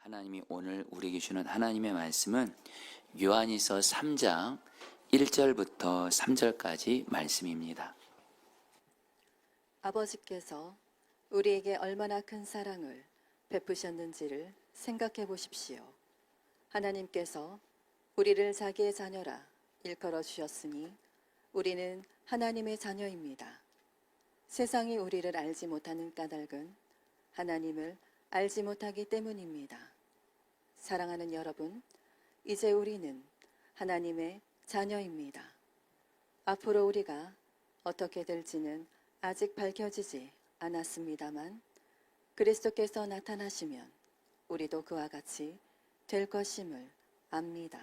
하나님이 오늘 우리에게 주는 하나님의 말씀은 요한일서 3장 1절부터 3절까지 말씀입니다. 아버지께서 우리에게 얼마나 큰 사랑을 베푸셨는지를 생각해 보십시오. 하나님께서 우리를 자기의 자녀라 일컬어 주셨으니 우리는 하나님의 자녀입니다. 세상이 우리를 알지 못하는 까닭은 하나님을 알지 못하기 때문입니다. 사랑하는 여러분, 이제 우리는 하나님의 자녀입니다. 앞으로 우리가 어떻게 될지는 아직 밝혀지지 않았습니다만 그리스도께서 나타나시면 우리도 그와 같이 될 것임을 압니다.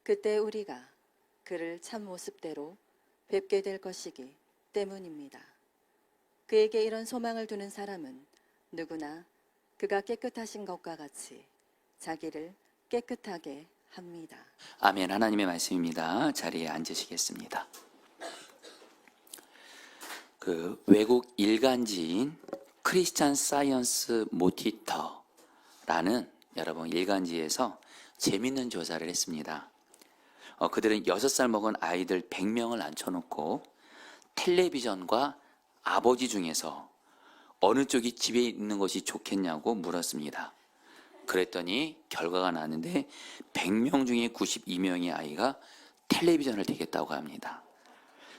그때 우리가 그를 참 모습대로 뵙게 될 것이기 때문입니다. 그에게 이런 소망을 두는 사람은 누구나 그가 깨끗하신 것과 같이 자기를 깨끗하게 합니다. 아멘. 하나님의 말씀입니다. 자리에 앉으시겠습니다. 외국 일간지인 크리스찬 사이언스 모니터라는 여러분 일간지에서 재밌는 조사를 했습니다. 그들은 6살 먹은 아이들 100명을 앉혀놓고 텔레비전과 아버지 중에서 어느 쪽이 집에 있는 것이 좋겠냐고 물었습니다. 그랬더니 결과가 나왔는데 100명 중에 92명의 아이가 텔레비전을 대겠다고 합니다.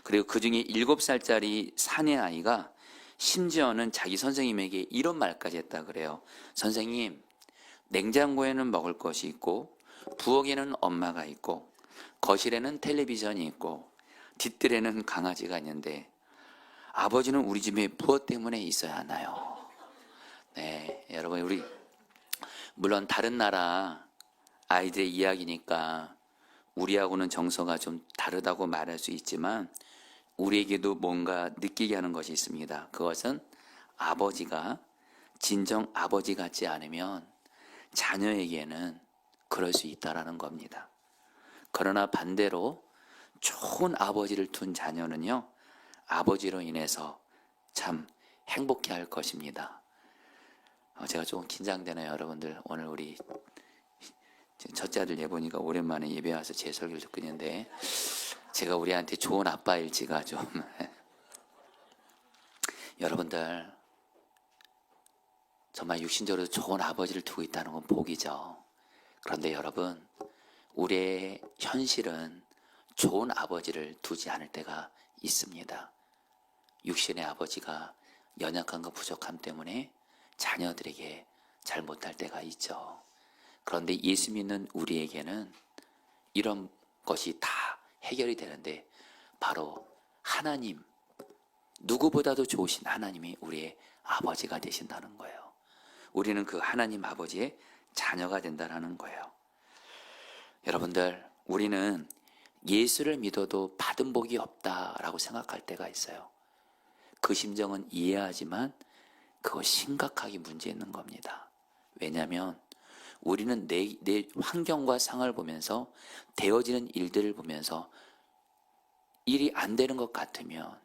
그리고 그 중에 7살짜리 사내 아이가 심지어는 자기 선생님에게 이런 말까지 했다 그래요. 선생님, 냉장고에는 먹을 것이 있고 부엌에는 엄마가 있고 거실에는 텔레비전이 있고 뒷뜰에는 강아지가 있는데 아버지는 우리 집에 무엇 때문에 있어야 하나요? 네, 여러분 우리 물론 다른 나라 아이들의 이야기니까 우리하고는 정서가 좀 다르다고 말할 수 있지만 우리에게도 뭔가 느끼게 하는 것이 있습니다. 그것은 아버지가 진정 아버지 같지 않으면 자녀에게는 그럴 수 있다라는 겁니다. 그러나 반대로 좋은 아버지를 둔 자녀는요, 아버지로 인해서 참 행복해 할 것입니다. 제가 조금 긴장되네요, 여러분들. 오늘 우리 첫째 아들 예보니까 오랜만에 예배 와서 제 설교를 듣고 있는데 제가 우리한테 좋은 아빠일지가 좀 여러분들 정말 육신적으로 좋은 아버지를 두고 있다는 건 복이죠. 그런데 여러분, 우리의 현실은 좋은 아버지를 두지 않을 때가 있습니다. 육신의 아버지가 연약함과 부족함 때문에 자녀들에게 잘 못할 때가 있죠. 그런데 예수 믿는 우리에게는 이런 것이 다 해결이 되는데 바로 하나님, 누구보다도 좋으신 하나님이 우리의 아버지가 되신다는 거예요. 우리는 그 하나님 아버지의 자녀가 된다는 거예요. 여러분들, 우리는 예수를 믿어도 받은 복이 없다라고 생각할 때가 있어요. 그 심정은 이해하지만 그거 심각하게 문제 있는 겁니다. 왜냐하면 우리는 내 환경과 상황을 보면서 되어지는 일들을 보면서 일이 안 되는 것 같으면,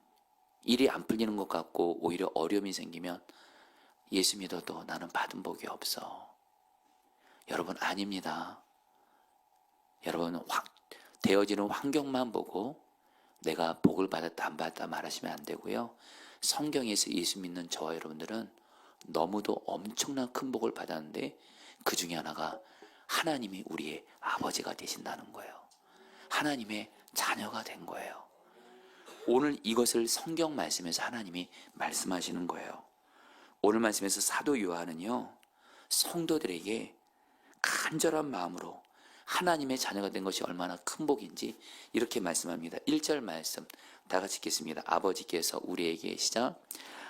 일이 안 풀리는 것 같고 오히려 어려움이 생기면 예수 믿어도 나는 받은 복이 없어. 여러분, 아닙니다. 여러분, 되어지는 환경만 보고 내가 복을 받았다 안 받았다 말하시면 안 되고요. 성경에서 예수 믿는 저와 여러분들은 너무도 엄청난 큰 복을 받았는데 그 중에 하나가 하나님이 우리의 아버지가 되신다는 거예요. 하나님의 자녀가 된 거예요. 오늘 이것을 성경 말씀에서 하나님이 말씀하시는 거예요. 오늘 말씀에서 사도 요한은요, 성도들에게 간절한 마음으로 하나님의 자녀가 된 것이 얼마나 큰 복인지 이렇게 말씀합니다. 1절 말씀 다 같이 읽겠습니다. 아버지께서 우리에게 시작.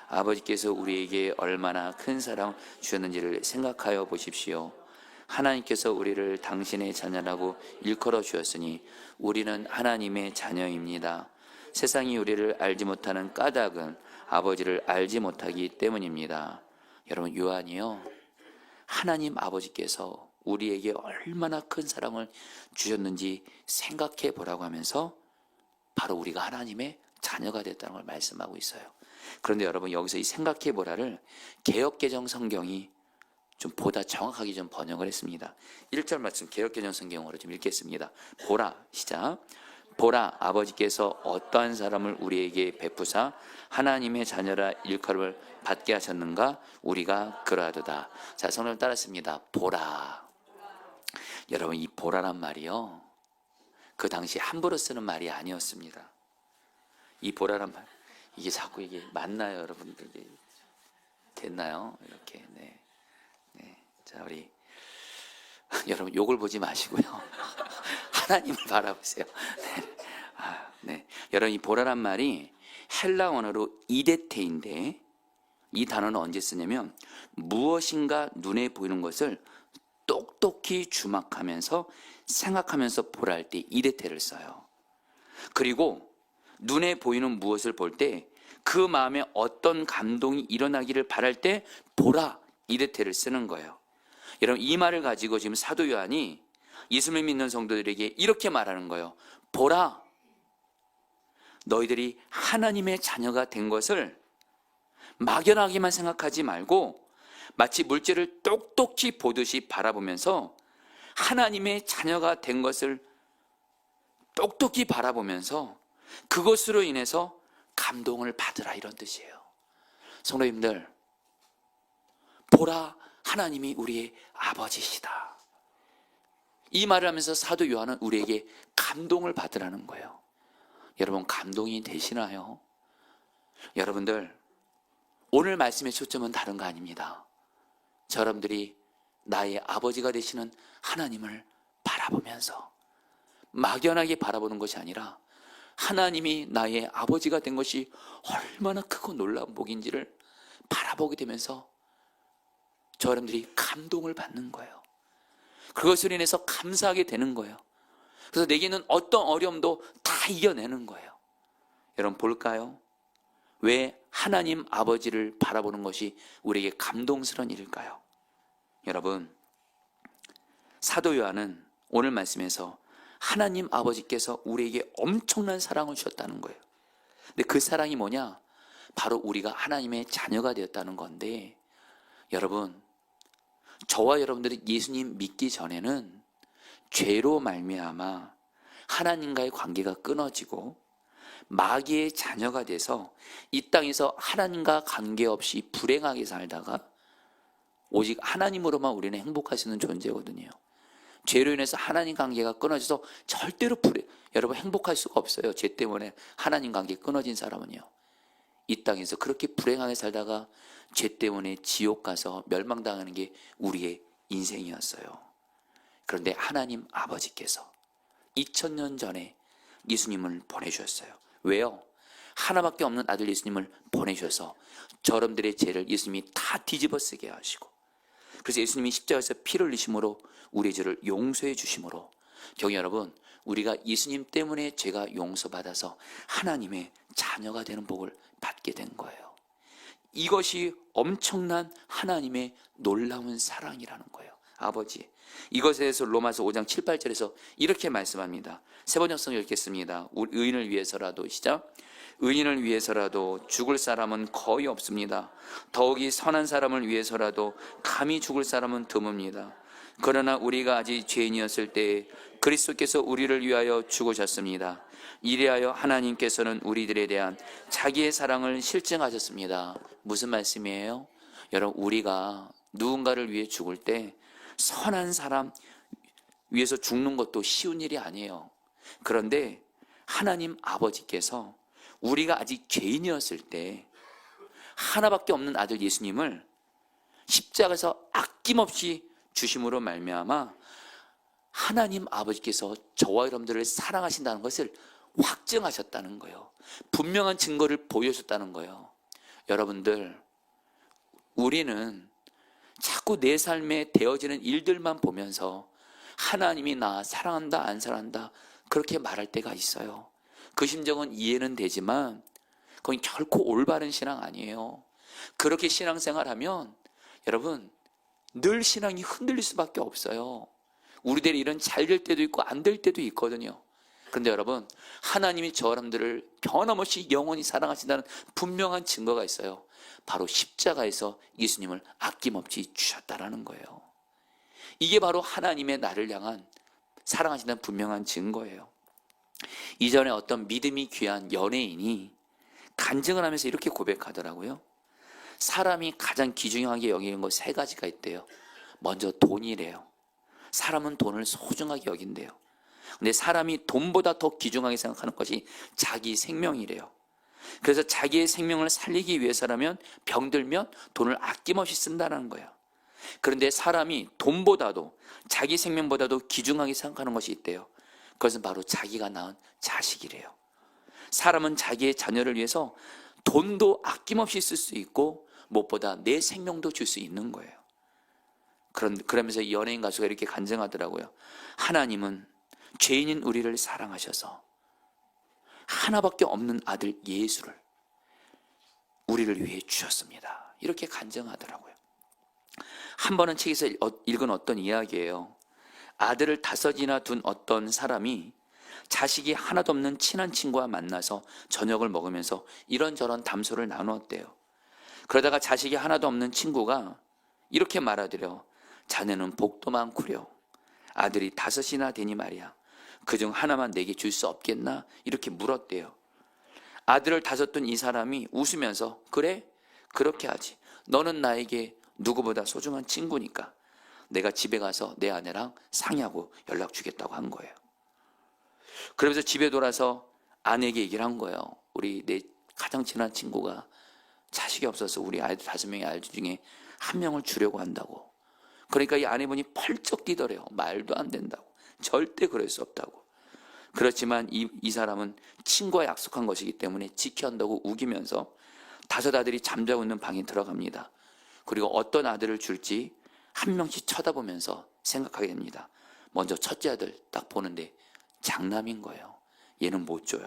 아버지께서 우리에게 얼마나 큰 사랑 주셨는지를 생각하여 보십시오. 하나님께서 우리를 당신의 자녀라고 일컬어 주었으니 우리는 하나님의 자녀입니다. 세상이 우리를 알지 못하는 까닭은 아버지를 알지 못하기 때문입니다. 여러분, 요한이요, 하나님 아버지께서 우리에게 얼마나 큰 사랑을 주셨는지 생각해 보라고 하면서 바로 우리가 하나님의 자녀가 됐다는 걸 말씀하고 있어요. 그런데 여러분, 여기서 이 생각해 보라를 개역개정 성경이 좀 보다 정확하게 좀 번역을 했습니다. 1절 말씀 개역개정 성경으로 좀 읽겠습니다. 보라, 시작. 보라, 아버지께서 어떠한 사람을 우리에게 베푸사 하나님의 자녀라 일컬음을 받게 하셨는가? 우리가 그러하도다. 자, 성경 따랐습니다. 보라. 여러분, 이 보라란 말이요, 그 당시 함부로 쓰는 말이 아니었습니다. 이 보라란 말, 이게 자꾸 이게 맞나요, 여러분들? 이게 됐나요? 이렇게. 네. 자, 우리 여러분 욕을 보지 마시고요. 하나님을 바라보세요. 네. 네. 여러분, 이 보라란 말이 헬라 언어로 이데테인데, 이 단어는 언제 쓰냐면 무엇인가 눈에 보이는 것을 똑똑히 주목하면서 생각하면서 보라 할 때 이데테를 써요. 그리고 눈에 보이는 무엇을 볼 때 그 마음에 어떤 감동이 일어나기를 바랄 때 보라, 이데테를 쓰는 거예요. 여러분, 이 말을 가지고 지금 사도 요한이 예수를 믿는 성도들에게 이렇게 말하는 거예요. 보라, 너희들이 하나님의 자녀가 된 것을 막연하게만 생각하지 말고 마치 물질을 똑똑히 보듯이 바라보면서 하나님의 자녀가 된 것을 똑똑히 바라보면서 그것으로 인해서 감동을 받으라, 이런 뜻이에요. 성도님들, 보라, 하나님이 우리의 아버지시다. 이 말을 하면서 사도 요한은 우리에게 감동을 받으라는 거예요. 여러분, 감동이 되시나요? 여러분들, 오늘 말씀의 초점은 다른 거 아닙니다. 저 여러분들이 나의 아버지가 되시는 하나님을 바라보면서 막연하게 바라보는 것이 아니라 하나님이 나의 아버지가 된 것이 얼마나 크고 놀라운 복인지를 바라보게 되면서 저 여러분들이 감동을 받는 거예요. 그것으로 인해서 감사하게 되는 거예요. 그래서 내게는 어떤 어려움도 다 이겨내는 거예요. 여러분, 볼까요? 왜 하나님 아버지를 바라보는 것이 우리에게 감동스러운 일일까요? 여러분, 사도 요한은 오늘 말씀에서 하나님 아버지께서 우리에게 엄청난 사랑을 주셨다는 거예요. 근데 그 사랑이 뭐냐? 바로 우리가 하나님의 자녀가 되었다는 건데, 여러분, 저와 여러분들이 예수님 믿기 전에는 죄로 말미암아 하나님과의 관계가 끊어지고 마귀의 자녀가 돼서 이 땅에서 하나님과 관계없이 불행하게 살다가 오직 하나님으로만 우리는 행복할 수 있는 존재거든요. 죄로 인해서 하나님 관계가 끊어져서 절대로 여러분 행복할 수가 없어요. 죄 때문에 하나님 관계 끊어진 사람은요. 이 땅에서 그렇게 불행하게 살다가 죄 때문에 지옥 가서 멸망당하는 게 우리의 인생이었어요. 그런데 하나님 아버지께서 2000년 전에 예수님을 보내주셨어요. 왜요? 하나밖에 없는 아들 예수님을 보내주셔서 저러분들의 죄를 예수님이 다 뒤집어 쓰게 하시고, 그래서 예수님이 십자가에서 피를 흘리심으로 우리의 죄를 용서해 주심으로, 경희 여러분, 우리가 예수님 때문에 죄가 용서받아서 하나님의 자녀가 되는 복을 받게 된 거예요. 이것이 엄청난 하나님의 놀라운 사랑이라는 거예요. 아버지. 이것에 대해서 로마서 5장 7, 8절에서 이렇게 말씀합니다. 세번역성 읽겠습니다. 의인을 위해서라도, 시작. 의인을 위해서라도 죽을 사람은 거의 없습니다. 더욱이 선한 사람을 위해서라도 감히 죽을 사람은 드뭅니다. 그러나 우리가 아직 죄인이었을 때에 그리스도께서 우리를 위하여 죽으셨습니다. 이리하여 하나님께서는 우리들에 대한 자기의 사랑을 실증하셨습니다. 무슨 말씀이에요? 여러분, 우리가 누군가를 위해 죽을 때 선한 사람 위해서 죽는 것도 쉬운 일이 아니에요. 그런데 하나님 아버지께서 우리가 아직 죄인이었을 때 하나밖에 없는 아들 예수님을 십자가에서 아낌없이 주심으로 말미암아 하나님 아버지께서 저와 여러분들을 사랑하신다는 것을 확증하셨다는 거예요. 분명한 증거를 보여줬다는 거예요. 여러분들, 우리는 자꾸 내 삶에 되어지는 일들만 보면서 하나님이 나 사랑한다 안 사랑한다 그렇게 말할 때가 있어요. 그 심정은 이해는 되지만 그건 결코 올바른 신앙 아니에요. 그렇게 신앙생활하면 여러분 늘 신앙이 흔들릴 수밖에 없어요. 우리들의 일은 잘 될 때도 있고 안 될 때도 있거든요. 그런데 여러분, 하나님이 저 사람들을 변함없이 영원히 사랑하신다는 분명한 증거가 있어요. 바로 십자가에서 예수님을 아낌없이 주셨다라는 거예요. 이게 바로 하나님의 나를 향한 사랑하신다는 분명한 증거예요. 이전에 어떤 믿음이 귀한 연예인이 간증을 하면서 이렇게 고백하더라고요. 사람이 가장 귀중하게 여기는 거 세 가지가 있대요. 먼저 돈이래요. 사람은 돈을 소중하게 여긴대요. 근데 사람이 돈보다 더 귀중하게 생각하는 것이 자기 생명이래요. 그래서 자기의 생명을 살리기 위해서라면 병들면 돈을 아낌없이 쓴다는 거예요. 그런데 사람이 돈보다도 자기 생명보다도 귀중하게 생각하는 것이 있대요. 그것은 바로 자기가 낳은 자식이래요. 사람은 자기의 자녀를 위해서 돈도 아낌없이 쓸 수 있고 무엇보다 내 생명도 줄 수 있는 거예요. 그러면서 이 연예인 가수가 이렇게 간증하더라고요. 하나님은 죄인인 우리를 사랑하셔서 하나밖에 없는 아들 예수를 우리를 위해 주셨습니다. 이렇게 간증하더라고요. 한 번은 책에서 읽은 어떤 이야기예요. 아들을 5이나 둔 어떤 사람이 자식이 하나도 없는 친한 친구와 만나서 저녁을 먹으면서 이런저런 담소를 나누었대요. 그러다가 자식이 하나도 없는 친구가 이렇게 말하더래요. 자네는 복도 많구려. 아들이 5이나 되니 말이야. 그중 하나만 내게 줄 수 없겠나? 이렇게 물었대요. 아들을 5 둔 이 사람이 웃으면서 그래? 그렇게 하지. 너는 나에게 누구보다 소중한 친구니까 내가 집에 가서 내 아내랑 상의하고 연락 주겠다고 한 거예요. 그러면서 집에 돌아서 아내에게 얘기를 한 거예요. 우리 내 가장 친한 친구가 자식이 없어서 우리 아이들 5명의 아이들 중에 1명을 주려고 한다고. 그러니까 이 아내분이 펄쩍 뛰더래요. 말도 안 된다고. 절대 그럴 수 없다고. 그렇지만 이 사람은 친구와 약속한 것이기 때문에 지켜야 한다고 우기면서 5 아들이 잠자고 있는 방에 들어갑니다. 그리고 어떤 아들을 줄지 1명씩 쳐다보면서 생각하게 됩니다. 먼저 첫째 아들 딱 보는데 장남인 거예요. 얘는 못 줘요.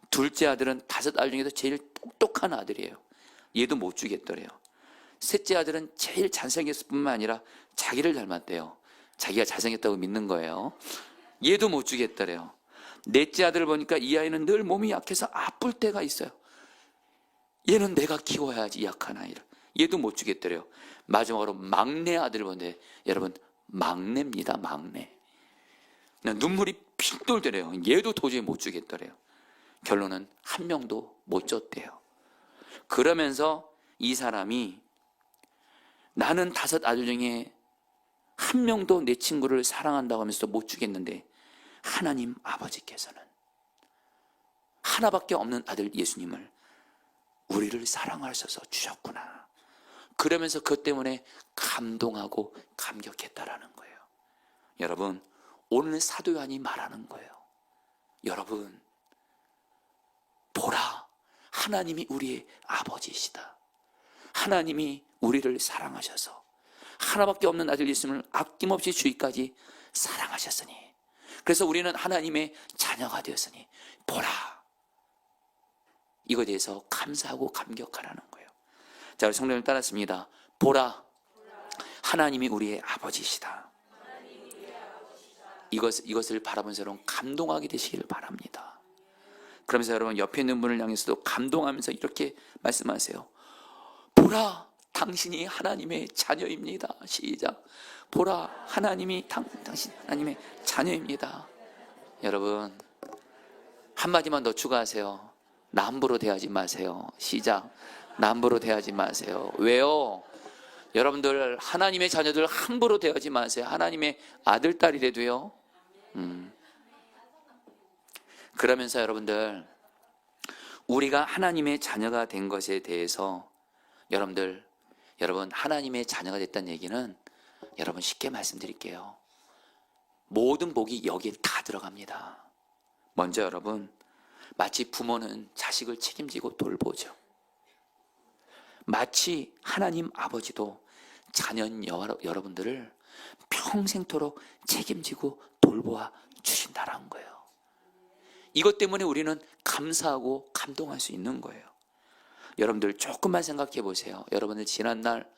둘째 아들은 5 아들 중에서 제일 똑똑한 아들이에요. 얘도 못 주겠더래요. 셋째 아들은 제일 잘생겼을 뿐만 아니라 자기를 닮았대요. 자기가 잘생겼다고 믿는 거예요. 얘도 못 주겠더래요. 넷째 아들을 보니까 이 아이는 늘 몸이 약해서 아플 때가 있어요. 얘는 내가 키워야지, 약한 아이를. 얘도 못 주겠더래요. 마지막으로 막내 아들을 보는데 여러분, 막내입니다. 막내. 그냥 눈물이 핑 돌더래요. 얘도 도저히 못 주겠더래요. 결론은 1명도 못 줬대요. 그러면서 이 사람이 나는 5 아들 중에 1명도 내 친구를 사랑한다고 하면서 못 주겠는데 하나님 아버지께서는 하나밖에 없는 아들 예수님을 우리를 사랑하셔서 주셨구나. 그러면서 그것 때문에 감동하고 감격했다라는 거예요. 여러분, 오늘 사도 요한이 말하는 거예요. 여러분, 보라, 하나님이 우리의 아버지이시다. 하나님이 우리를 사랑하셔서 하나밖에 없는 아들 예수님을 아낌없이 주기까지 사랑하셨으니, 그래서 우리는 하나님의 자녀가 되었으니 보라, 이거에 대해서 감사하고 감격하라는 거예요. 자, 우리 성도님 따랐습니다. 보라, 하나님이 우리의 아버지이시다. 이것을 바라보면서 여러분 감동하게 되시기를 바랍니다. 그러면서 여러분 옆에 있는 분을 향해서도 감동하면서 이렇게 말씀하세요. 보라, 당신이 하나님의 자녀입니다. 시작. 보라, 당신 하나님의 자녀입니다. 여러분, 한마디만 더 추가하세요. 나 함부로 대하지 마세요. 시작. 나 함부로 대하지 마세요. 왜요? 여러분들 하나님의 자녀들 함부로 대하지 마세요. 하나님의 아들, 딸이라도요. 그러면서 여러분들, 우리가 하나님의 자녀가 된 것에 대해서 여러분 하나님의 자녀가 됐다는 얘기는 여러분 쉽게 말씀드릴게요. 모든 복이 여기에 다 들어갑니다. 먼저 여러분, 마치 부모는 자식을 책임지고 돌보죠. 마치 하나님 아버지도 자녀인 여러분들을 평생토록 책임지고 돌보아 주신다는 거예요. 이것 때문에 우리는 감사하고 감동할 수 있는 거예요. 여러분들 조금만 생각해 보세요. 여러분들 지난날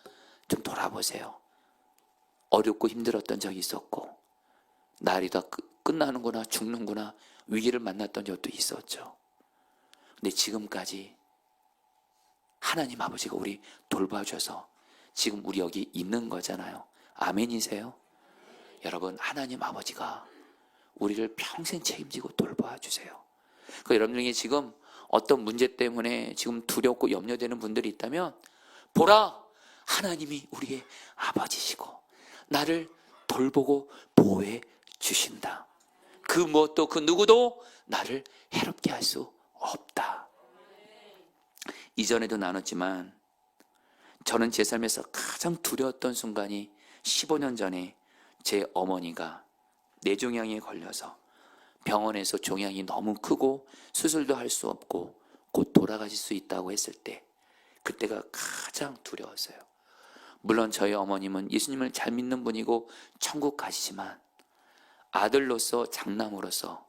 좀 돌아보세요. 어렵고 힘들었던 적이 있었고, 날이 다 끝나는구나, 죽는구나, 위기를 만났던 적도 있었죠. 근데 지금까지 하나님 아버지가 우리 돌봐줘서 지금 우리 여기 있는 거잖아요. 아멘이세요? 여러분, 하나님 아버지가 우리를 평생 책임지고 돌봐주세요. 여러분들에게 지금 어떤 문제 때문에 지금 두렵고 염려되는 분들이 있다면, 보라! 하나님이 우리의 아버지시고 나를 돌보고 보호해 주신다. 그 무엇도 그 누구도 나를 해롭게 할 수 없다. 이전에도 나눴지만 저는 제 삶에서 가장 두려웠던 순간이 15년 전에 제 어머니가 뇌종양에 걸려서 병원에서 종양이 너무 크고 수술도 할 수 없고 곧 돌아가실 수 있다고 했을 때, 그때가 가장 두려웠어요. 물론 저희 어머님은 예수님을 잘 믿는 분이고 천국 가시지만 아들로서 장남으로서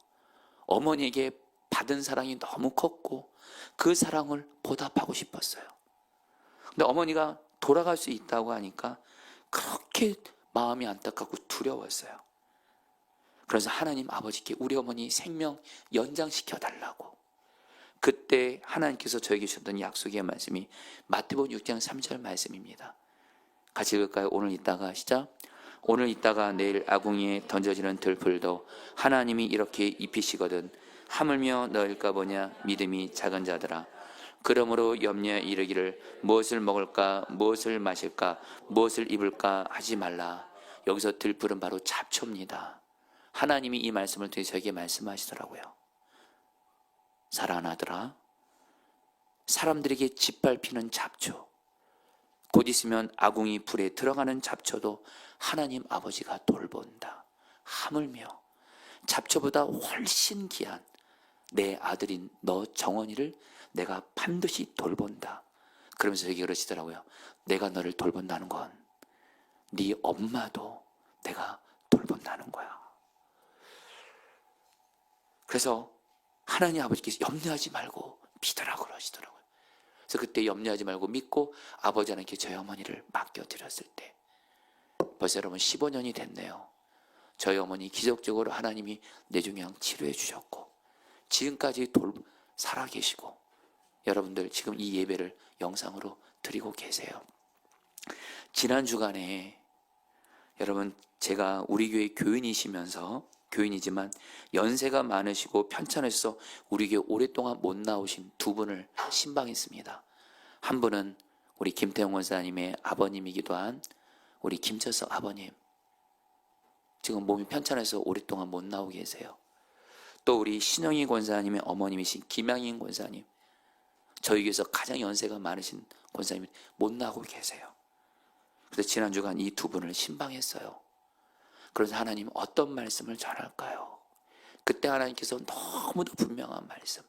어머니에게 받은 사랑이 너무 컸고 그 사랑을 보답하고 싶었어요. 근데 어머니가 돌아갈 수 있다고 하니까 그렇게 마음이 안타깝고 두려웠어요. 그래서 하나님 아버지께 우리 어머니 생명 연장시켜 달라고, 그때 하나님께서 저에게 주셨던 약속의 말씀이 마태복음 6장 3절 말씀입니다. 같이 읽을까요? 오늘 있다가 시작. 오늘 있다가 내일 아궁이에 던져지는 들풀도 하나님이 이렇게 입히시거든 하물며 너일까 보냐 믿음이 작은 자들아. 그러므로 염려에 이르기를 무엇을 먹을까 무엇을 마실까 무엇을 입을까 하지 말라. 여기서 들풀은 바로 잡초입니다. 하나님이 이 말씀을 통해 저에게 말씀하시더라고요. 사랑하는 아들아, 사람들에게 짓밟히는 잡초, 곧 있으면 아궁이 불에 들어가는 잡초도 하나님 아버지가 돌본다. 하물며 잡초보다 훨씬 귀한 내 아들인 너 정원이를 내가 반드시 돌본다. 그러면서 저에게 그러시더라고요. 내가 너를 돌본다는 건 네 엄마도 내가 돌본다는 거야. 그래서 하나님 아버지께서 염려하지 말고 믿으라고 그러시더라고요. 그래서 그때 염려하지 말고 믿고 아버지 하나님께 저희 어머니를 맡겨드렸을 때 벌써 여러분 15년이 됐네요. 저희 어머니 기적적으로 하나님이 뇌종양 치료해 주셨고 지금까지 살아계시고 여러분들 지금 이 예배를 영상으로 드리고 계세요. 지난 주간에 여러분 제가 우리 교회 교인이지만 연세가 많으시고 편찮으셔서 우리 교회 오랫동안 못 나오신 두 분을 신방했습니다. 한 분은 우리 김태형 원사님의 아버님이기도 한 우리 김철석 아버님, 지금 몸이 편찮아서 오랫동안 못 나오고 계세요. 또 우리 신영희 권사님의 어머님이신 김양인 권사님, 저희 교회에서 가장 연세가 많으신 권사님이 못 나오고 계세요. 그래서 지난 주간 이 두 분을 신방했어요. 그래서 하나님 어떤 말씀을 전할까요? 그때 하나님께서 너무도 분명한 말씀,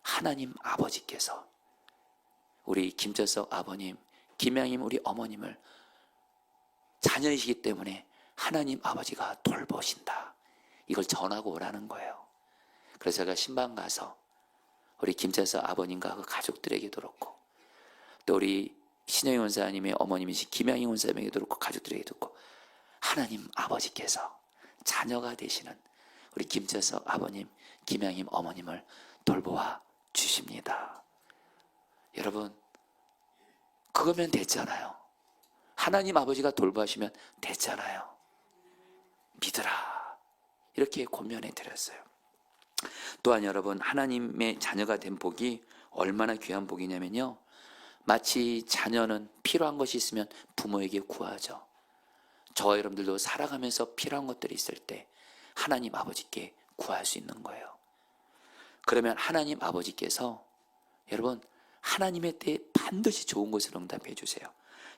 하나님 아버지께서 우리 김철석 아버님, 김양임 우리 어머님을 자녀이시기 때문에 하나님 아버지가 돌보신다, 이걸 전하고 오라는 거예요. 그래서 제가 신방 가서 우리 김철석 아버님과 그 가족들에게도 그렇고 또 우리 신영희 원사님의 어머님이신 김양희 원사님에게도 그렇고 가족들에게도 그렇고 하나님 아버지께서 자녀가 되시는 우리 김철석 아버님, 김양임 어머님을 돌보아 주십니다. 여러분, 그거면 됐잖아요. 하나님 아버지가 돌보시면 됐잖아요. 믿으라, 이렇게 권면해 드렸어요. 또한 여러분, 하나님의 자녀가 된 복이 얼마나 귀한 복이냐면요, 마치 자녀는 필요한 것이 있으면 부모에게 구하죠. 저와 여러분들도 살아가면서 필요한 것들이 있을 때 하나님 아버지께 구할 수 있는 거예요. 그러면 하나님 아버지께서 여러분 하나님의 때에 반드시 좋은 것을 응답해 주세요.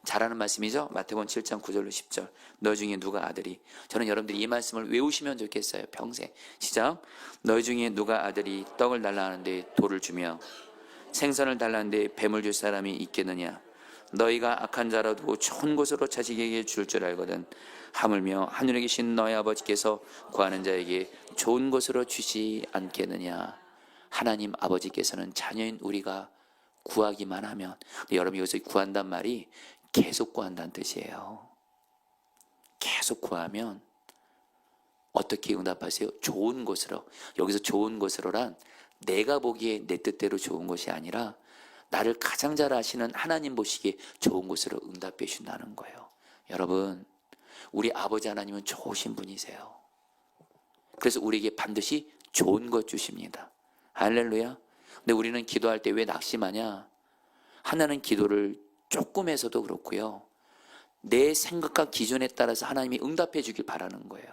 잘하는 말씀이죠. 마태복음 7장 9절로 10절. 너희 중에 누가 아들이, 저는 여러분들이 이 말씀을 외우시면 좋겠어요. 평생. 시작. 너희 중에 누가 아들이 떡을 달라 하는데 돌을 주며 생선을 달라는데 뱀을 줄 사람이 있겠느냐. 너희가 악한 자라도 좋은 것으로 자식에게 줄 줄 알거든. 하물며 하늘에 계신 너희 아버지께서 구하는 자에게 좋은 것으로 주지 않겠느냐. 하나님 아버지께서는 자녀인 우리가 구하기만 하면, 여러분 여기서 구한단 말이 계속 구한다는 뜻이에요. 계속 구하면 어떻게 응답하세요? 좋은 곳으로. 여기서 좋은 곳으로란 내가 보기에 내 뜻대로 좋은 것이 아니라 나를 가장 잘 아시는 하나님 보시기에 좋은 곳으로 응답해 주신다는 거예요. 여러분, 우리 아버지 하나님은 좋으신 분이세요. 그래서 우리에게 반드시 좋은 것 주십니다. 할렐루야. 근데 우리는 기도할 때 왜 낙심하냐? 하나는 기도를 조금 해서도 그렇고요, 내 생각과 기준에 따라서 하나님이 응답해 주길 바라는 거예요.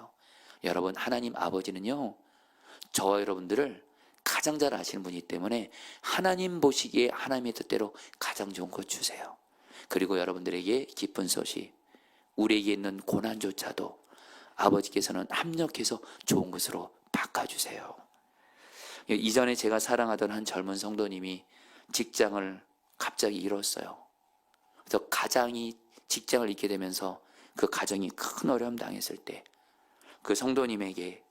여러분, 하나님 아버지는요, 저와 여러분들을 가장 잘 아시는 분이기 때문에 하나님 보시기에 하나님의 뜻대로 가장 좋은 것 주세요. 그리고 여러분들에게 기쁜 소식, 우리에게 있는 고난조차도 아버지께서는 합력해서 좋은 것으로 바꿔주세요. 이전에 제가 사랑하던 한 젊은 성도님이 직장을 갑자기 잃었어요. 그래서 가장이 직장을 잃게 되면서 그 가정이 큰 어려움 당했을 때 그 성도님에게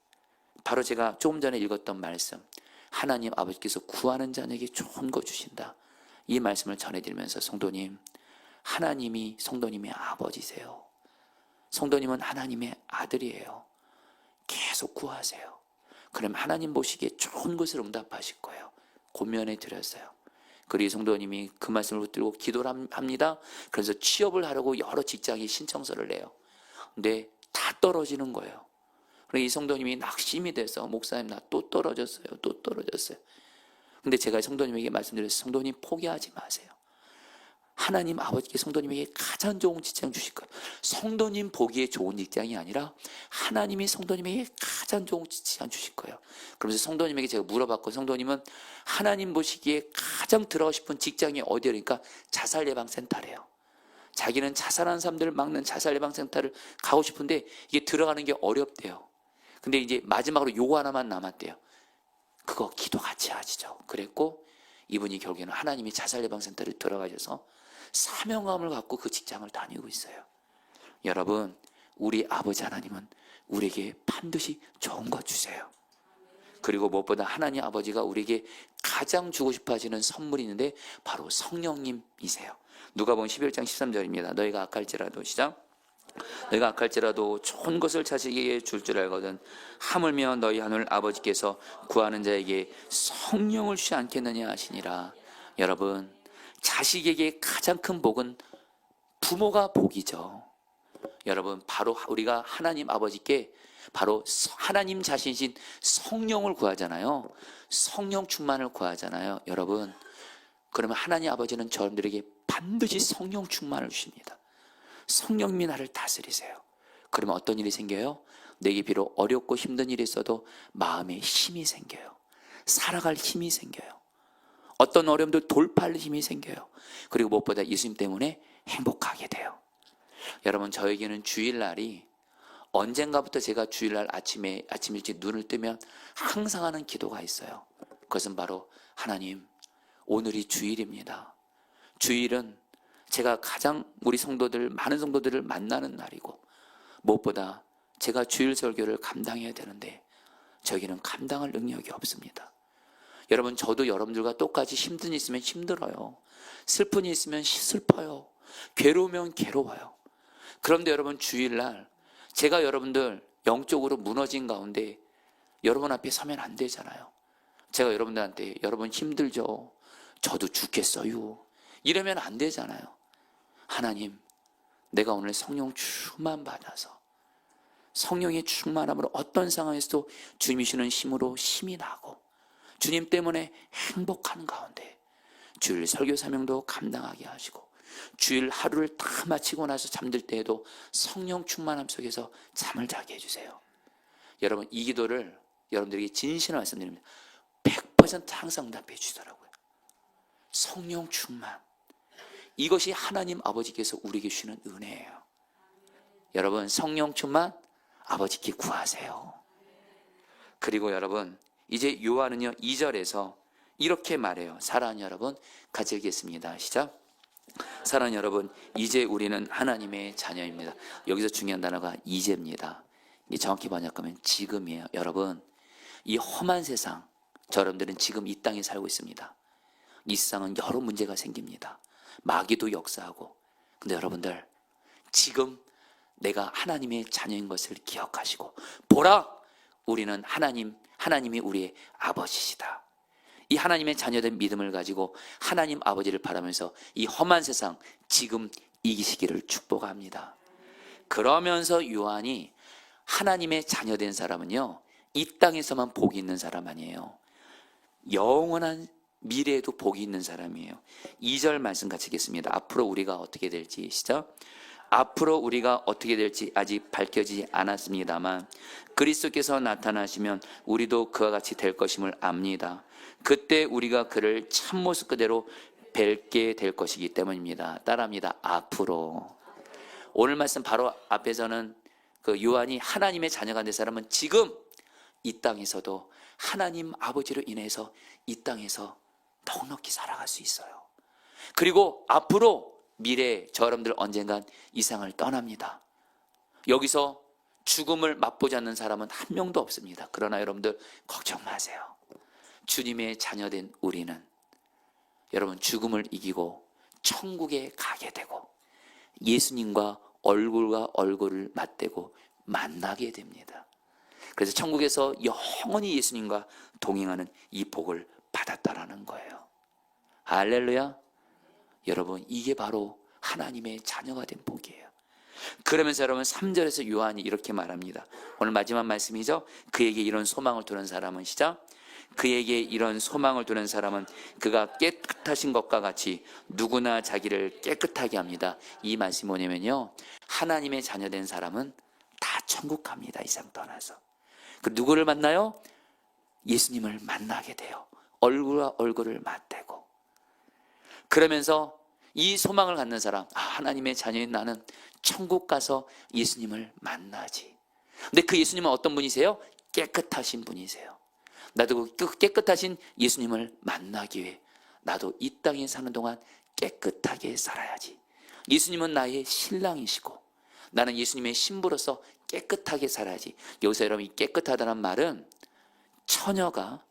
바로 제가 조금 전에 읽었던 말씀, 하나님 아버지께서 구하는 자에게 좋은 거 주신다, 이 말씀을 전해드리면서, 성도님, 하나님이 성도님의 아버지세요. 성도님은 하나님의 아들이에요. 계속 구하세요. 그럼 하나님 보시기에 좋은 것을 응답하실 거예요. 권면해 드렸어요. 그리고 성도님이 그 말씀을 붙들고 기도를 합니다. 그래서 취업을 하려고 여러 직장에 신청서를 내요. 근데 다 떨어지는 거예요. 그래서 이 성도님이 낙심이 돼서, 목사님 나 또 떨어졌어요. 또 떨어졌어요. 근데 제가 성도님에게 말씀드렸어요. 성도님 포기하지 마세요. 하나님 아버지께 성도님에게 가장 좋은 직장 주실 거예요. 성도님 보기에 좋은 직장이 아니라 하나님이 성도님에게 가장 좋은 직장 주실 거예요. 그러면서 성도님에게 제가 물어봤고, 성도님은 하나님 보시기에 가장 들어가고 싶은 직장이 어디라니까 자살예방센터래요. 자기는 자살하는 사람들을 막는 자살예방센터를 가고 싶은데 이게 들어가는 게 어렵대요. 근데 이제 마지막으로 요거 하나만 남았대요. 그거 기도 같이 하시죠. 그랬고 이분이 결국에는 하나님이 자살예방센터를 들어가셔서 사명감을 갖고 그 직장을 다니고 있어요. 여러분, 우리 아버지 하나님은 우리에게 반드시 좋은 것 주세요. 그리고 무엇보다 하나님 아버지가 우리에게 가장 주고 싶어 하시는 선물이 있는데 바로 성령님이세요. 누가복음 11장 13절입니다. 너희가 악할지라도, 시작. 너희가 악할지라도 좋은 것을 자식에게 줄 줄 알거든 하물며 너희 하늘 아버지께서 구하는 자에게 성령을 주지 않겠느냐 하시니라. 여러분, 자식에게 가장 큰 복은 부모가 복이죠. 여러분, 바로 우리가 하나님 아버지께 바로 하나님 자신이신 성령을 구하잖아요. 성령 충만을 구하잖아요. 여러분, 그러면 하나님 아버지는 저들에게 반드시 성령 충만을 주십니다. 성령님이 나를 다스리세요. 그러면 어떤 일이 생겨요? 내게 비록 어렵고 힘든 일이 있어도 마음에 힘이 생겨요. 살아갈 힘이 생겨요. 어떤 어려움도 돌파할 힘이 생겨요. 그리고 무엇보다 예수님 때문에 행복하게 돼요. 여러분, 저에게는 주일날이 언젠가부터 제가 주일날 아침 일찍 눈을 뜨면 항상 하는 기도가 있어요. 그것은 바로, 하나님, 오늘이 주일입니다. 주일은 제가 가장 우리 성도들, 많은 성도들을 만나는 날이고, 무엇보다 제가 주일 설교를 감당해야 되는데 저에게는 감당할 능력이 없습니다. 여러분, 저도 여러분들과 똑같이 힘든 일 있으면 힘들어요. 슬픈 일 있으면 슬퍼요. 괴로우면 괴로워요. 그런데 여러분, 주일날 제가 여러분들 영적으로 무너진 가운데 여러분 앞에 서면 안 되잖아요. 제가 여러분들한테 여러분 힘들죠? 저도 죽겠어요. 이러면 안 되잖아요. 하나님, 내가 오늘 성령 충만 받아서 성령의 충만함으로 어떤 상황에서도 주님이 주시는 힘으로 힘이 나고 주님 때문에 행복한 가운데 주일 설교 사명도 감당하게 하시고 주일 하루를 다 마치고 나서 잠들 때에도 성령 충만함 속에서 잠을 자게 해주세요. 여러분, 이 기도를 여러분들에게 진실한 말씀드립니다. 100% 항상 응답해 주시더라고요. 성령 충만, 이것이 하나님 아버지께서 우리에게 주시는 은혜예요. 여러분, 성령 충만 아버지께 구하세요. 그리고 여러분, 이제 요한은요 2절에서 이렇게 말해요. 사랑하는 여러분, 같이 읽겠습니다. 시작. 사랑하는 여러분, 이제 우리는 하나님의 자녀입니다. 여기서 중요한 단어가 이제입니다. 정확히 번역하면 지금이에요. 여러분, 이 험한 세상, 여러분들은 지금 이 땅에 살고 있습니다. 이 세상은 여러 문제가 생깁니다. 마귀도 역사하고. 근데 여러분들, 지금 내가 하나님의 자녀인 것을 기억하시고, 보라, 우리는 하나님이 우리의 아버지시다. 이 하나님의 자녀된 믿음을 가지고 하나님 아버지를 바라면서 이 험한 세상 지금 이기시기를 축복합니다. 그러면서 요한이 하나님의 자녀된 사람은요, 이 땅에서만 복이 있는 사람 아니에요. 영원한 미래에도 복이 있는 사람이에요. 2절 말씀 같이 읽겠습니다. 앞으로 우리가 어떻게 될지, 시작. 앞으로 우리가 어떻게 될지 아직 밝혀지지 않았습니다만 그리스도께서 나타나시면 우리도 그와 같이 될 것임을 압니다. 그때 우리가 그를 참모습 그대로 뵐게 될 것이기 때문입니다. 따라합니다. 앞으로. 오늘 말씀 바로 앞에서는 그 요한이 하나님의 자녀가 된 사람은 지금 이 땅에서도 하나님 아버지로 인해서 이 땅에서 넉넉히 살아갈 수 있어요. 그리고 앞으로 미래에 저 여러분들 언젠간 이 세상을 떠납니다. 여기서 죽음을 맛보지 않는 사람은 한 명도 없습니다. 그러나 여러분들 걱정 마세요. 주님의 자녀된 우리는 여러분 죽음을 이기고 천국에 가게 되고 예수님과 얼굴과 얼굴을 맞대고 만나게 됩니다. 그래서 천국에서 영원히 예수님과 동행하는 이 복을 받았다라는 거예요. 할렐루야. 여러분 이게 바로 하나님의 자녀가 된 복이에요. 그러면서 여러분 3절에서 요한이 이렇게 말합니다. 오늘 마지막 말씀이죠. 그에게 이런 소망을 두는 사람은 시작. 그에게 이런 소망을 두는 사람은 그가 깨끗하신 것과 같이 누구나 자기를 깨끗하게 합니다. 이 말씀이 뭐냐면요, 하나님의 자녀된 사람은 다 천국 갑니다. 이 세상 떠나서. 그 누구를 만나요? 예수님을 만나게 돼요. 얼굴과 얼굴을 맞대고. 그러면서 이 소망을 갖는 사람, 하나님의 자녀인 나는 천국 가서 예수님을 만나지. 근데 그 예수님은 어떤 분이세요? 깨끗하신 분이세요. 나도 그 깨끗하신 예수님을 만나기 위해 나도 이 땅에 사는 동안 깨끗하게 살아야지. 예수님은 나의 신랑이시고 나는 예수님의 신부로서 깨끗하게 살아야지. 여기서 여러분 이 깨끗하다는 말은 처녀가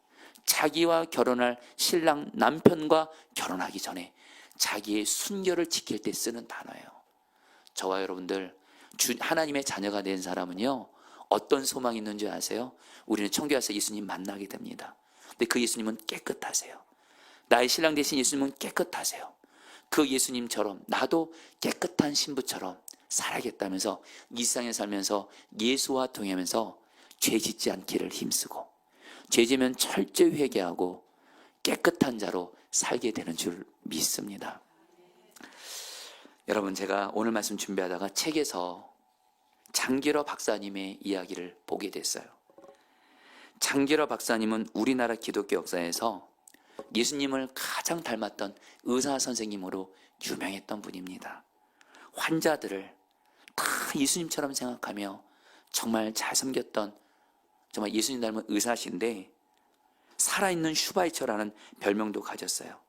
자기와 결혼할 신랑 남편과 결혼하기 전에 자기의 순결을 지킬 때 쓰는 단어예요. 저와 여러분들 하나님의 자녀가 된 사람은요, 어떤 소망이 있는 줄 아세요? 우리는 천국에 가서 예수님 만나게 됩니다. 근데 그 예수님은 깨끗하세요. 나의 신랑 되신 예수님은 깨끗하세요. 그 예수님처럼 나도 깨끗한 신부처럼 살아야겠다면서 이 세상에 살면서 예수와 동행하면서 죄 짓지 않기를 힘쓰고 죄 지면 철저히 회개하고 깨끗한 자로 살게 되는 줄 믿습니다. 여러분 제가 오늘 말씀 준비하다가 책에서 장기러 박사님의 이야기를 보게 됐어요. 장기러 박사님은 우리나라 기독교 역사에서 예수님을 가장 닮았던 의사 선생님으로 유명했던 분입니다. 환자들을 다 예수님처럼 생각하며 정말 잘 섬겼던 정말 예수님 닮은 의사신데 살아있는 슈바이처라는 별명도 가졌어요.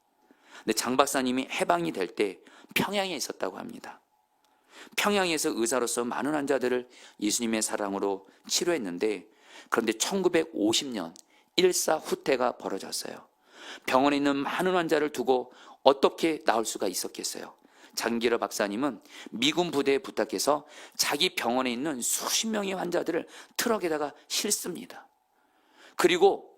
근데 장 박사님이 해방이 될 때 평양에 있었다고 합니다. 평양에서 의사로서 많은 환자들을 예수님의 사랑으로 치료했는데 그런데 1950년 일사후퇴가 벌어졌어요. 병원에 있는 많은 환자를 두고 어떻게 나올 수가 있었겠어요? 장기러 박사님은 미군 부대에 부탁해서 자기 병원에 있는 수십 명의 환자들을 트럭에다가 실습니다. 그리고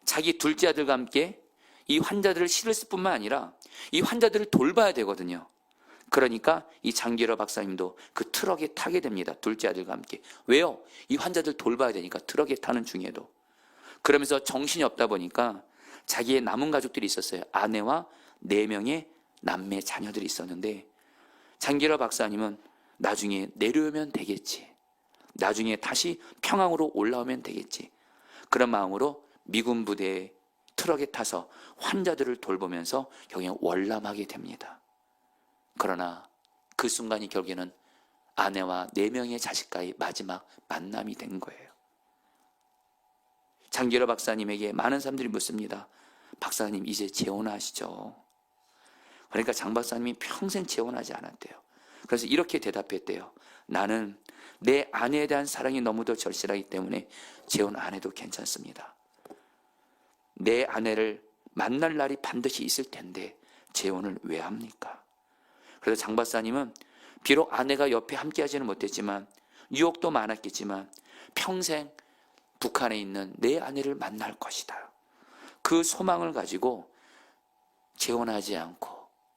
자기 둘째 아들과 함께 이 환자들을 실을 뿐만 아니라 이 환자들을 돌봐야 되거든요. 그러니까 이 장기러 박사님도 그 트럭에 타게 됩니다. 둘째 아들과 함께. 왜요? 이 환자들 돌봐야 되니까 트럭에 타는 중에도. 그러면서 정신이 없다 보니까 자기의 남은 가족들이 있었어요. 아내와 4명의 남매 자녀들이 있었는데 장기러 박사님은 나중에 내려오면 되겠지. 나중에 다시 평양으로 올라오면 되겠지. 그런 마음으로 미군 부대의 트럭에 타서 환자들을 돌보면서 경영 월남하게 됩니다. 그러나 그 순간이 결국에는 아내와 4명의 자식과의 마지막 만남이 된 거예요. 장기러 박사님에게 많은 사람들이 묻습니다. 박사님 이제 재혼하시죠? 그러니까 장 박사님이 평생 재혼하지 않았대요. 그래서 이렇게 대답했대요. 나는 내 아내에 대한 사랑이 너무도 절실하기 때문에 재혼 안 해도 괜찮습니다. 내 아내를 만날 날이 반드시 있을 텐데 재혼을 왜 합니까? 그래서 장 박사님은 비록 아내가 옆에 함께 하지는 못했지만 유혹도 많았겠지만 평생 북한에 있는 내 아내를 만날 것이다. 그 소망을 가지고 재혼하지 않고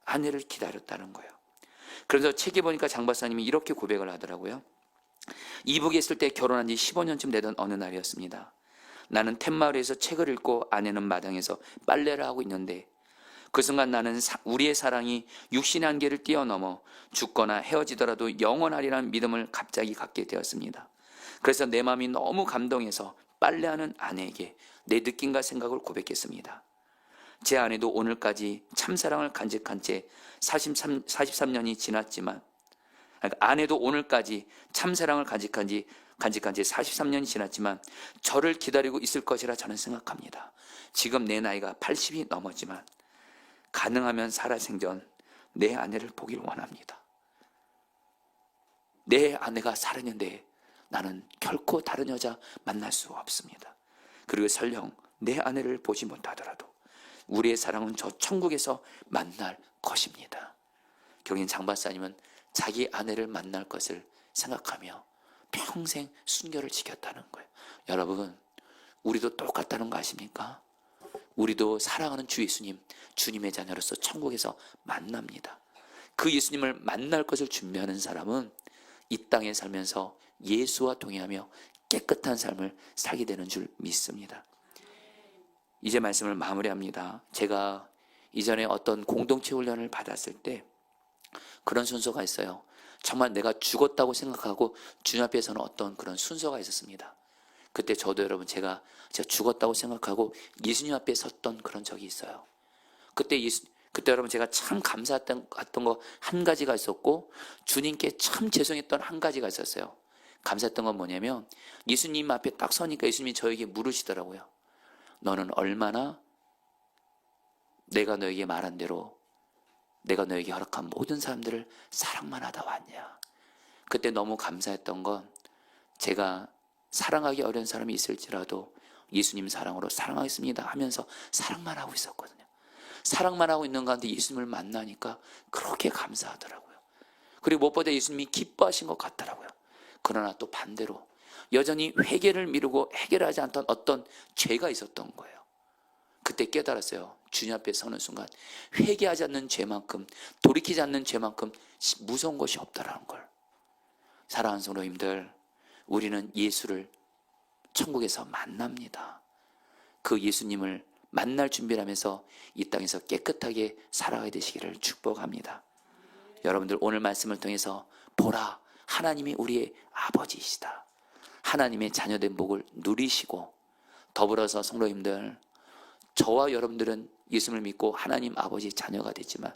아내를 기다렸다는 거예요. 그래서 책에 보니까 장 박사님이 이렇게 고백을 하더라고요. 이북에 있을 때 결혼한 지 15년쯤 되던 어느 날이었습니다. 나는 툇마을에서 책을 읽고 아내는 마당에서 빨래를 하고 있는데 그 순간 나는 우리의 사랑이 육신의 한계를 뛰어넘어 죽거나 헤어지더라도 영원하리라는 믿음을 갑자기 갖게 되었습니다. 그래서 내 마음이 너무 감동해서 빨래하는 아내에게 내 느낌과 생각을 고백했습니다. 제 아내도 오늘까지 참사랑을 간직한 채 43년이 지났지만, 그러니까 아내도 오늘까지 참사랑을 간직한 지 43년이 지났지만 저를 기다리고 있을 것이라 저는 생각합니다. 지금 내 나이가 80이 넘었지만 가능하면 살아생전 내 아내를 보길 원합니다. 내 아내가 살았는데 나는 결코 다른 여자 만날 수 없습니다. 그리고 설령 내 아내를 보지 못하더라도 우리의 사랑은 저 천국에서 만날 것입니다. 결국엔 장 박사님은 자기 아내를 만날 것을 생각하며 평생 순결을 지켰다는 거예요. 여러분, 우리도 똑같다는 거 아십니까? 우리도 사랑하는 주 예수님, 주님의 자녀로서 천국에서 만납니다. 그 예수님을 만날 것을 준비하는 사람은 이 땅에 살면서 예수와 동행하며 깨끗한 삶을 살게 되는 줄 믿습니다. 이제 말씀을 마무리합니다. 제가 이전에 어떤 공동체 훈련을 받았을 때 그런 순서가 있어요. 정말 내가 죽었다고 생각하고 주님 앞에서는 어떤 그런 순서가 있었습니다. 그때 저도 여러분 제가 죽었다고 생각하고 예수님 앞에 섰던 그런 적이 있어요. 그때 여러분 제가 참 감사했던 거 한 가지가 있었고 주님께 참 죄송했던 한 가지가 있었어요. 감사했던 건 뭐냐면 예수님 앞에 딱 서니까 예수님이 저에게 물으시더라고요. 너는 얼마나 내가 너에게 말한 대로 내가 너에게 허락한 모든 사람들을 사랑만 하다 왔냐. 그때 너무 감사했던 건 제가 사랑하기 어려운 사람이 있을지라도 예수님 사랑으로 사랑하겠습니다 하면서 사랑만 하고 있었거든요. 사랑만 하고 있는 가운데 예수님을 만나니까 그렇게 감사하더라고요. 그리고 무엇보다 예수님이 기뻐하신 것 같더라고요. 그러나 또 반대로 여전히 회개를 미루고 해결하지 않던 어떤 죄가 있었던 거예요. 그때 깨달았어요. 주님 앞에 서는 순간 회개하지 않는 죄만큼, 돌이키지 않는 죄만큼 무서운 것이 없다라는 걸. 사랑하는 성도님들, 우리는 예수를 천국에서 만납니다. 그 예수님을 만날 준비를 하면서 이 땅에서 깨끗하게 살아가게 되시기를 축복합니다. 여러분들 오늘 말씀을 통해서 보라, 하나님이 우리의 아버지이시다. 하나님의 자녀된 복을 누리시고, 더불어서 성도님들, 저와 여러분들은 예수를 믿고 하나님 아버지 자녀가 됐지만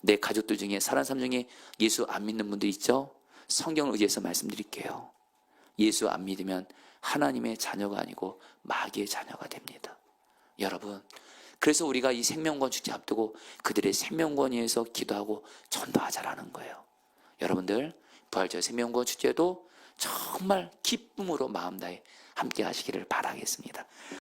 내 가족들 중에 사랑하는 사람 중에 예수 안 믿는 분들 있죠? 성경을 의지해서 말씀드릴게요. 예수 안 믿으면 하나님의 자녀가 아니고 마귀의 자녀가 됩니다. 여러분, 그래서 우리가 이 생명권 축제 앞두고 그들의 생명권 위해서 기도하고 전도하자라는 거예요. 여러분들 부활절 생명권 축제도 정말 기쁨으로 마음 다해 함께 하시기를 바라겠습니다.